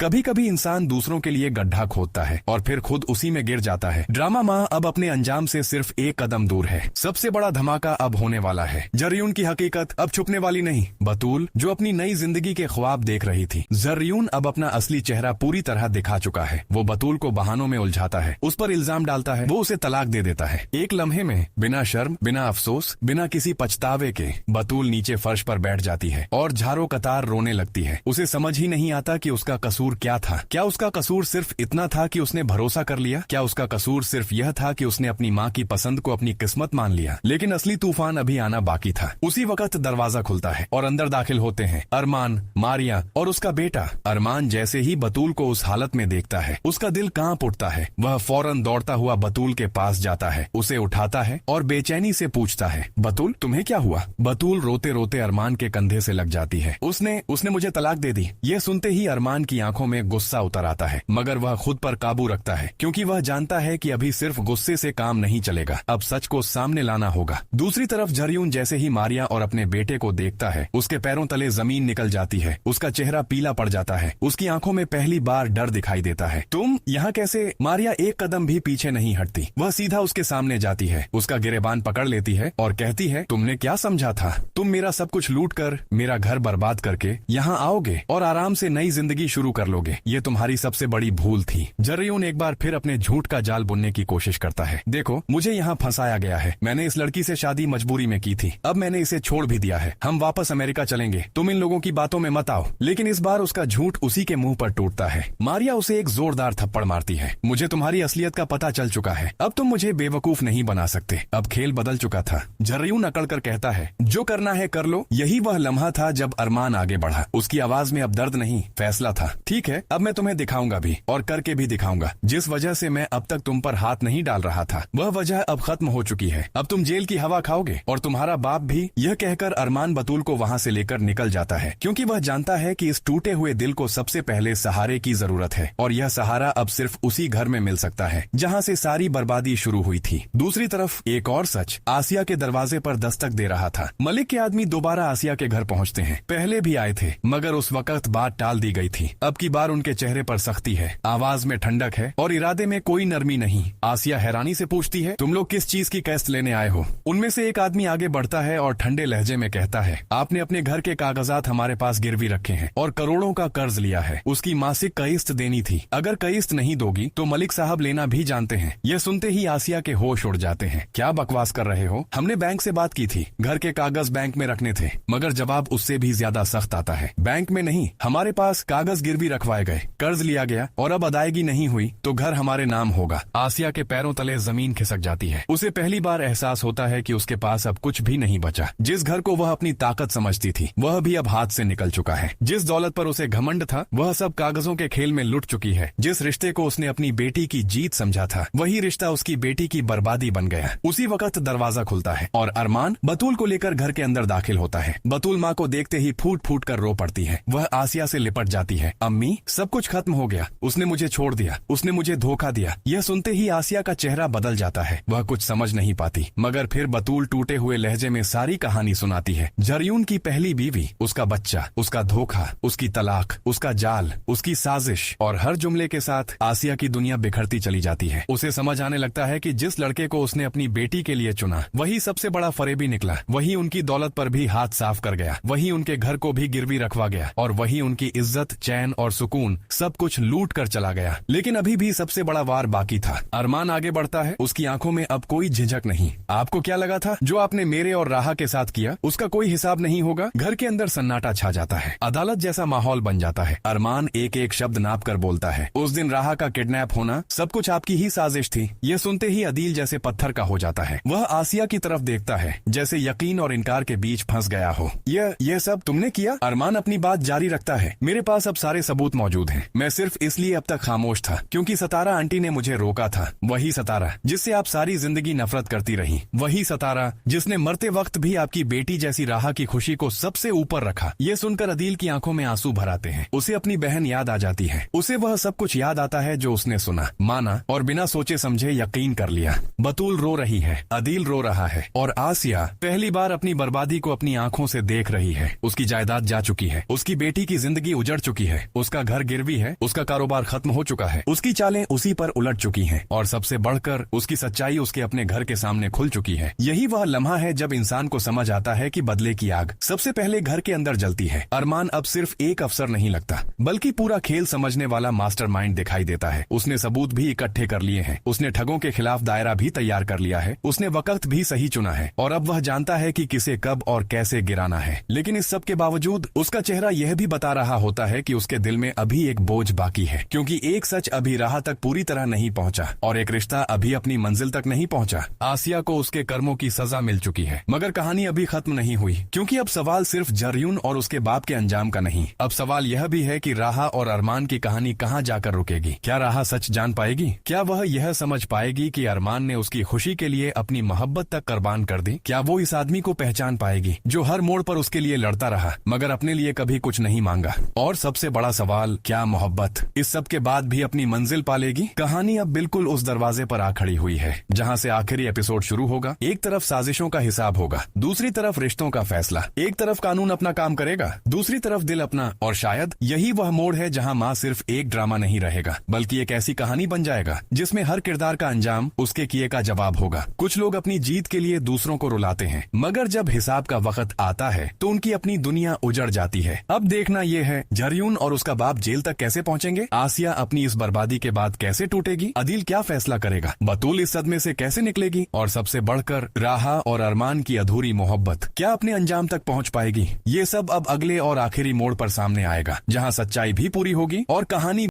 कभी कभी इंसान दूसरों के लिए गड्ढा खोदता है और फिर खुद उसी में गिर जाता है। ड्रामा माँ अब अपने अंजाम से सिर्फ एक कदम दूर है। सबसे बड़ा धमाका अब होने वाला है। जर्यून की हकीकत अब छुपने वाली नहीं। बतूल जो अपनी नई जिंदगी के ख्वाब देख रही थी, जर्यून अब अपना असली चेहरा पूरी तरह दिखा चुका है। वो बतूल को बहानों में उलझाता है, उस पर इल्जाम डालता है, वो उसे तलाक दे देता है। एक लम्हे में बिना शर्म, बिना अफसोस, बिना किसी पछतावे के बतूल नीचे फर्श पर बैठ जाती है और झारो कतार रोने लगती है। उसे समझ ही नहीं आता कि उसका कसूर क्या था। क्या उसका कसूर सिर्फ इतना था कि उसने भरोसा कर लिया? क्या उसका कसूर सिर्फ यह था कि उसने अपनी माँ की पसंद को अपनी किस्मत मान लिया? लेकिन असली तूफान अभी आना बाकी था। उसी वक्त दरवाजा खुलता है और अंदर दाखिल होते हैं अरमान, मारिया और उसका बेटा। अरमान जैसे ही बतूल को उस हालत में देखता है, उसका दिल कांप उठता है। वह फौरन दौड़ता हुआ बतूल के पास जाता है, उसे उठाता है और बेचैनी से पूछता है, बतूल तुम्हें क्या हुआ? बतूल रोते रोते अरमान के कंधे से लग जाती है। उसने मुझे तलाक दे दी। ये सुनते ही अरमान की आंखों में गुस्सा उतर आता है, मगर वह खुद पर काबू रखता है क्योंकि वह जानता है कि अभी सिर्फ गुस्से से काम नहीं चलेगा, अब सच को सामने लाना होगा। दूसरी तरफ जर्यून जैसे ही मारिया और अपने बेटे को देखता है, उसके पैरों तले जमीन निकल जाती है। उसका चेहरा पीला पड़ जाता है, उसकी आंखों में पहली बार डर दिखाई देता है। तुम यहाँ कैसे? मारिया एक कदम भी पीछे नहीं हटती, वह सीधा उसके सामने जाती है, उसका गिरेबान पकड़ लेती है और कहती है, तुमने क्या समझा था? तुम मेरा सब कुछ लूट कर, मेरा घर बर्बाद करके यहाँ आओगे और आराम से नई जिंदगी शुरू कर लोगे। ये तुम्हारी सबसे बड़ी भूल थी। जर्यून एक बार फिर अपने झूठ का जाल बुनने की कोशिश करता है। देखो, मुझे यहाँ फंसाया गया है। मैंने इस लड़की से शादी मजबूरी में की थी, अब मैंने इसे छोड़ भी दिया है। हम वापस अमेरिका चलेंगे, तुम इन लोगों की बातों में मत आओ। लेकिन इस बार उसका झूठ उसी के मुंह पर टूटता है। मारिया उसे एक जोरदार थप्पड़ मारती है। मुझे तुम्हारी असलियत का पता चल चुका है, अब तुम मुझे बेवकूफ नहीं बना सकते। अब खेल बदल चुका था। जर्यून अकड़ कर कहता है, जो करना है कर लो। यही वह लम्हा था जब अरमान आगे बढ़ा। उसकी आवाज में अब दर्द नहीं, फैसला था। ठीक है, अब मैं तुम्हें दिखाऊंगा भी और करके भी दिखाऊंगा। जिस वजह से मैं अब तक तुम पर हाथ नहीं डाल रहा था, वह वजह अब खत्म हो चुकी है। अब तुम जेल की हवा खाओगे और तुम्हारा बाप भी। यह कहकर अरमान बतूल को वहाँ से लेकर निकल जाता है, क्योंकि वह जानता है कि इस टूटे हुए दिल को सबसे पहले सहारे की जरूरत है और यह सहारा अब सिर्फ उसी घर में मिल सकता है जहाँ से सारी बर्बादी शुरू हुई थी। दूसरी तरफ एक और सच आसिया के दरवाजे पर दस्तक दे रहा था। मलिक के आदमी दोबारा आसिया के घर पहुँचते हैं। पहले भी आए थे, मगर उस वक्त बात टाल दी गई थी। अब की बार उनके चेहरे पर सख्ती है, आवाज में ठंडक है और इरादे में कोई नरमी नहीं। आसिया हैरानी से पूछती है, तुम लोग किस चीज की किस्त लेने आए हो? उनमें से एक आदमी आगे बढ़ता है और ठंडे लहजे में कहता है, आपने अपने घर के कागजात हमारे पास गिरवी रखे हैं और करोड़ों का कर्ज लिया है। उसकी मासिक किस्त देनी थी। अगर किस्त नहीं दोगी तो मलिक साहब लेना भी जानते हैं। यह सुनते ही आसिया के होश उड़ जाते हैं। क्या बकवास कर रहे हो? हमने बैंक से बात की थी, घर के कागज बैंक में रखने थे। मगर जवाब उससे भी ज्यादा सख्त आता है, बैंक में नहीं, हमारे पास कागज गिरवी रखवाए गए, कर्ज लिया गया और अब अदायगी नहीं हुई तो घर हमारे नाम होगा। आसिया के पैरों तले जमीन खिसक जाती है। उसे पहली बार एहसास होता है कि उसके पास अब कुछ भी नहीं बचा। जिस घर को वह अपनी ताकत समझती थी, वह भी अब हाथ से निकल चुका है। जिस दौलत पर उसे घमंड था, वह सब कागजों के खेल में लुट चुकी है। जिस रिश्ते को उसने अपनी बेटी की जीत समझा था, वही रिश्ता उसकी बेटी की बर्बादी बन गया। उसी वक्त दरवाजा खुलता है और अरमान बतूल को लेकर घर के अंदर दाखिल होता है। बतूल माँ को देखते ही फूट फूट कर रो पड़ती है। वह आसिया से लिपट जाती है, अम्मी सब कुछ खत्म हो गया, उसने मुझे छोड़ दिया, उसने मुझे धोखा दिया। यह सुनते ही आसिया का चेहरा बदल जाता है। वह कुछ समझ नहीं पाती, मगर फिर बतूल टूटे हुए लहजे में सारी कहानी सुनाती है। जर्यून की पहली बीवी, उसका बच्चा, उसका धोखा, उसकी तलाक, उसका जाल, उसकी साजिश, और हर जुमले के साथ आसिया की दुनिया बिखरती चली जाती है। उसे समझ आने लगता है कि जिस लड़के को उसने अपनी बेटी के लिए चुना, वही सबसे बड़ा फरेबी निकला। वही उनकी दौलत पर भी हाथ साफ कर गया, वही उनके घर को भी गिरवी रखवा गया और वही उनकी इज्जत, चैन और सुकून सब कुछ लूट कर चला गया। लेकिन अभी भी सबसे बड़ा वार बाकी था। अरमान आगे बढ़ता है, उसकी आंखों में अब कोई झिझक नहीं। आपको क्या लगा था जो आपने मेरे और राहा के साथ किया, उसका कोई हिसाब नहीं होगा? घर के अंदर सन्नाटा छा जाता है, अदालत जैसा माहौल बन जाता है। अरमान एक एक शब्द नाप कर बोलता है, उस दिन राहा का किडनैप होना सब कुछ आपकी ही साजिश थी। यह सुनते ही अदील जैसे पत्थर का हो जाता है। वह आसिया की तरफ देखता है, जैसे यकीन और इनकार के बीच फंस गया हो। यह सब तुमने किया? अरमान अपनी बात जारी रखता है, मेरे पास अब सारे सबूत मौजूद हैं। मैं सिर्फ इसलिए अब तक खामोश था क्योंकि सतारा आंटी ने मुझे रोका था। वही सतारा जिससे आप सारी जिंदगी नफरत करती रही, वही सतारा जिसने मरते वक्त भी आपकी बेटी जैसी राहा की खुशी को सबसे ऊपर रखा। ये सुनकर अदील की आंखों में आंसू भर आते हैं। उसे अपनी बहन याद आ जाती है। उसे वह सब कुछ याद आता है जो उसने सुना, माना और बिना सोचे समझे यकीन कर लिया। बतूल रो रही है, अदील रो रहा है और आसिया पहली बार अपनी बर्बादी को अपनी आंखों से देख रही है। उसकी जायदाद जा चुकी है, उसकी बेटी की जिंदगी उजड़ चुकी है, उसका घर गिरवी है, उसका कारोबार खत्म हो चुका है, उसकी चालें उसी पर उलट चुकी हैं और सबसे बढ़कर उसकी सच्चाई उसके अपने घर के सामने खुल चुकी है। यही वह लम्हा है जब इंसान को समझ आता है कि बदले की आग सबसे पहले घर के अंदर जलती है। अरमान अब सिर्फ एक अफसर नहीं लगता, बल्कि पूरा खेल समझने वाला मास्टरमाइंड दिखाई देता है। उसने सबूत भी इकट्ठे कर लिए हैं, उसने ठगों के खिलाफ दायरा भी तैयार कर लिया है, उसने वक्त भी सही चुना है और अब वह जानता है कि किसे कब और कैसे गिराना है। लेकिन इस सब के बावजूद उसका चेहरा यह भी बता रहा होता है कि उसके दिल में अभी एक बोझ बाकी है, क्योंकि एक सच अभी राह तक पूरी तरह नहीं पहुंचा और एक रिश्ता अभी अपनी मंजिल तक नहीं पहुंचा। आसिया को उसके कर्मों की सजा मिल चुकी है, मगर कहानी अभी खत्म नहीं हुई, क्योंकि अब सवाल सिर्फ जरयून और उसके बाप के अंजाम का नहीं, अब सवाल यह भी है कि राहा और अरमान की कहानी कहां जाकर रुकेगी। क्या राहा सच जान पाएगी? क्या वह यह समझ पाएगी कि अरमान ने उसकी खुशी के लिए अपनी मोहब्बत तक कुर्बान कर दी? क्या वो इस आदमी को पहचान पाएगी जो हर मोड़ पर उसके लिए लड़ता रहा मगर अपने लिए कभी कुछ नहीं मांगा? और सबसे बड़ा सवाल, क्या मोहब्बत इस सब के बाद भी अपनी मंजिल पालेगी? कहानी अब बिल्कुल उस दरवाजे पर आ खड़ी हुई है जहां से आखिरी एपिसोड शुरू होगा। एक तरफ साजिशों का हिसाब होगा, दूसरी तरफ रिश्तों का फैसला। एक तरफ कानून अपना काम करेगा, दूसरी तरफ दिल अपना। और शायद यही वह मोड़ है जहां माँ सिर्फ एक ड्रामा नहीं रहेगा, बल्कि एक ऐसी कहानी बन जाएगा जिसमें हर किरदार का अंजाम उसके किए का जवाब होगा। कुछ लोग अपनी जीत के लिए दूसरों को रुलाते हैं, मगर जब हिसाब का वक्त आता है तो उनकी अपनी दुनिया उजड़ जाती है। अब देखना यह है जरयून और उसका बाप जेल तक कैसे पहुंचेंगे, आसिया अपनी इस बर्बादी के बाद कैसे टूटेगी, अदिल क्या फैसला करेगा, बतूल इस सदमे से कैसे निकलेगी, और सबसे बढ़कर राहा और अरमान की अधूरी मोहब्बत क्या अपने अंजाम तक पहुंच पाएगी। ये सब अब अगले और आखिरी मोड़ पर सामने आएगा, जहां सच्चाई भी पूरी होगी और कहानी